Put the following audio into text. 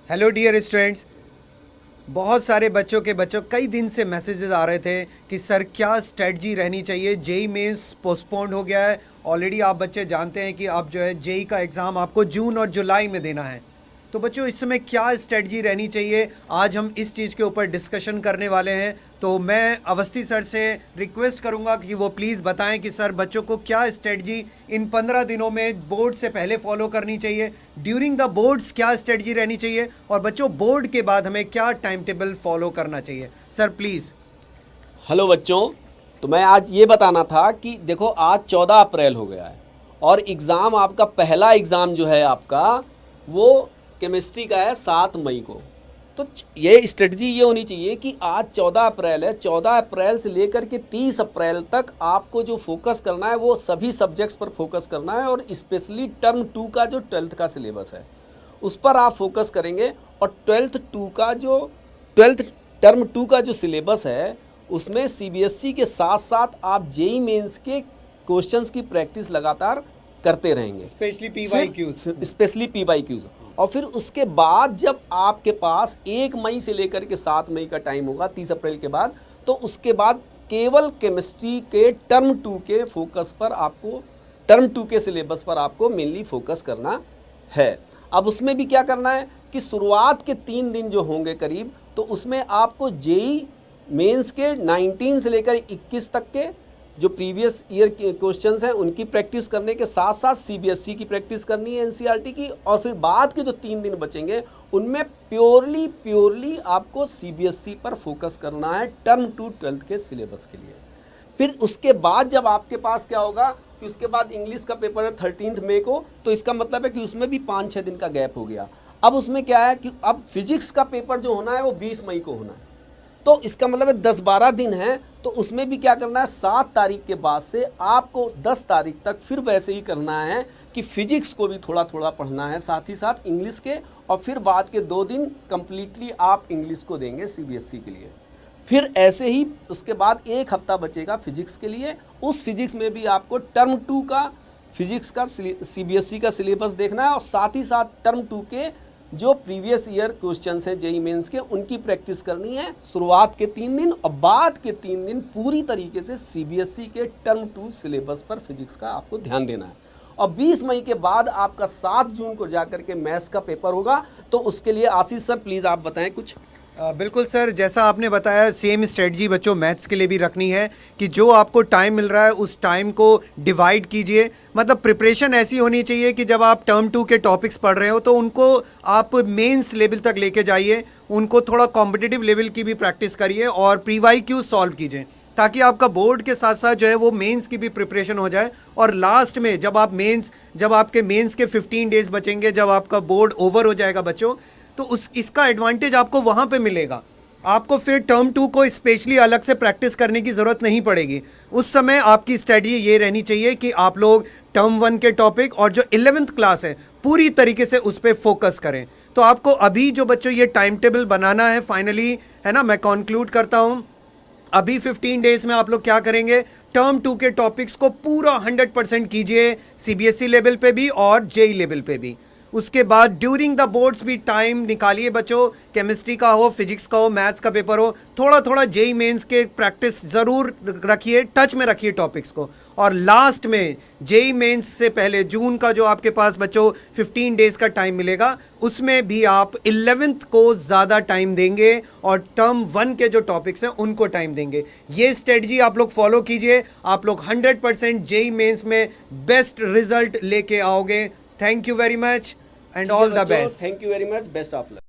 Hello dear students. बहुत सारे बच्चों कई दिन से मैसेजेस आ रहे थे कि सर क्या स्ट्रेटजी रहनी चाहिए, जेई मेंस पोस्टपोन्ड हो गया है। ऑलरेडी आप बच्चे जानते हैं कि अब जो है जेई का एग्ज़ाम आपको जून और जुलाई में देना है। तो बच्चों इस समय क्या स्ट्रेटजी रहनी चाहिए, आज हम इस चीज़ के ऊपर डिस्कशन करने वाले हैं। तो मैं अवस्थी सर से रिक्वेस्ट करूंगा कि वो प्लीज़ बताएं कि सर बच्चों को क्या स्ट्रेटजी इन 15 दिनों में बोर्ड से पहले फॉलो करनी चाहिए, ड्यूरिंग द बोर्ड्स क्या स्ट्रेटजी रहनी चाहिए, और बच्चों बोर्ड के बाद हमें क्या टाइम टेबल फॉलो करना चाहिए। Sir please. हेलो बच्चों, तो मैं आज ये बताना था कि देखो आज 14 अप्रैल हो गया है और एग्ज़ाम आपका पहला एग्ज़ाम जो है आपका वो केमिस्ट्री का है 7 मई को। तो ये स्ट्रेटजी ये होनी चाहिए कि आज 14 अप्रैल है, 14 अप्रैल से लेकर के 30 अप्रैल तक आपको जो फोकस करना है वो सभी सब्जेक्ट्स पर फोकस करना है और स्पेशली टर्म 2 का जो 12th का सिलेबस है उस पर आप फोकस करेंगे। और 12th टर्म 2 का जो सिलेबस है उसमें सीबीएसई के साथ साथ आप जेई मेंस के क्वेश्चंस की प्रैक्टिस लगातार करते रहेंगे, स्पेशली पीवाईक्यूज। और फिर उसके बाद जब आपके पास 1 मई से लेकर के 7 मई का टाइम होगा 30 अप्रैल के बाद, तो उसके बाद केवल केमिस्ट्री के टर्म 2 के फोकस पर आपको, टर्म 2 के सिलेबस पर आपको मेनली फोकस करना है। अब उसमें भी क्या करना है कि शुरुआत के 3 दिन जो होंगे करीब, तो उसमें आपको जेई मेंस के 19 से लेकर 21 तक के जो प्रीवियस ईयर के क्वेश्चंस हैं उनकी प्रैक्टिस करने के साथ साथ सीबीएसई की प्रैक्टिस करनी है, एनसीईआरटी की। और फिर बाद के जो 3 दिन बचेंगे उनमें प्योरली आपको सीबीएसई पर फोकस करना है टर्म 2 12th के सिलेबस के लिए। फिर उसके बाद जब आपके पास क्या होगा कि उसके बाद इंग्लिश का पेपर है 13 मई को, तो इसका मतलब है कि उसमें भी 5-6 दिन का गैप हो गया। अब उसमें क्या है कि अब फिजिक्स का पेपर जो होना है वो 20 मई को होना है, तो इसका मतलब है 10-12 दिन है। तो उसमें भी क्या करना है, 7 तारीख के बाद से आपको 10 तारीख तक फिर वैसे ही करना है कि फिजिक्स को भी थोड़ा थोड़ा पढ़ना है, साथ ही साथ इंग्लिश के। और फिर बाद के 2 दिन कंप्लीटली आप इंग्लिश को देंगे सीबीएसई के लिए। फिर ऐसे ही उसके बाद 1 हफ्ता बचेगा फिजिक्स के लिए। उस फिजिक्स में भी आपको टर्म 2 का फिजिक्स का सीबीएसई का सिलेबस देखना है और साथ ही साथ टर्म 2 के जो प्रीवियस ईयर क्वेश्चंस हैं जेई मेंस के उनकी प्रैक्टिस करनी है शुरुआत के 3 दिन, और बाद के 3 दिन पूरी तरीके से सीबीएसई के टर्म 2 सिलेबस पर फिजिक्स का आपको ध्यान देना है। और 20 मई के बाद आपका 7 जून को जाकर के मैथ्स का पेपर होगा। तो उसके लिए आशीष सर प्लीज़ आप बताएं कुछ। बिल्कुल सर, जैसा आपने बताया सेम स्ट्रेटजी बच्चों मैथ्स के लिए भी रखनी है कि जो आपको टाइम मिल रहा है उस टाइम को डिवाइड कीजिए। मतलब प्रिपरेशन ऐसी होनी चाहिए कि जब आप टर्म 2 के टॉपिक्स पढ़ रहे हो तो उनको आप मेंस लेवल तक लेके जाइए, उनको थोड़ा कॉम्पिटिटिव लेवल की भी प्रैक्टिस करिए और प्रीवाईक्यू सॉल्व कीजिए, ताकि आपका बोर्ड के साथ साथ जो है वो मेंस की भी प्रिपरेशन हो जाए। और लास्ट में जब आपके मेंस के 15 डेज बचेंगे, जब आपका बोर्ड ओवर हो जाएगा बच्चों, तो इसका एडवांटेज आपको वहाँ पे मिलेगा। आपको फिर टर्म 2 को स्पेशली अलग से प्रैक्टिस करने की ज़रूरत नहीं पड़ेगी। उस समय आपकी स्टडी ये रहनी चाहिए कि आप लोग टर्म 1 के टॉपिक और जो 11th क्लास है पूरी तरीके से उस पर फोकस करें। तो आपको अभी जो बच्चों ये टाइम टेबल बनाना है फाइनली, है ना, मैं कंक्लूड करता हूँ। अभी 15 डेज में आप लोग क्या करेंगे, टर्म 2 के टॉपिक्स को पूरा 100% कीजिए, सीबीएसई लेवल पे भी और जेई लेवल पे भी। उसके बाद ड्यूरिंग द बोर्ड्स भी टाइम निकालिए बच्चों, केमिस्ट्री का हो, फिजिक्स का हो, मैथ्स का पेपर हो, थोड़ा थोड़ा जेई मेंस के प्रैक्टिस ज़रूर रखिए, टच में रखिए टॉपिक्स को। और लास्ट में जेई मेंस से पहले जून का जो आपके पास बच्चों 15 डेज़ का टाइम मिलेगा उसमें भी आप 11th को ज़्यादा टाइम देंगे और टर्म 1 के जो टॉपिक्स हैं उनको टाइम देंगे। ये स्ट्रेटजी आप लोग फॉलो कीजिए, आप लोग 100% जेई मेंस में बेस्ट रिजल्ट लेके आओगे। Thank you very much and all the best. Thank you very much. Best of luck.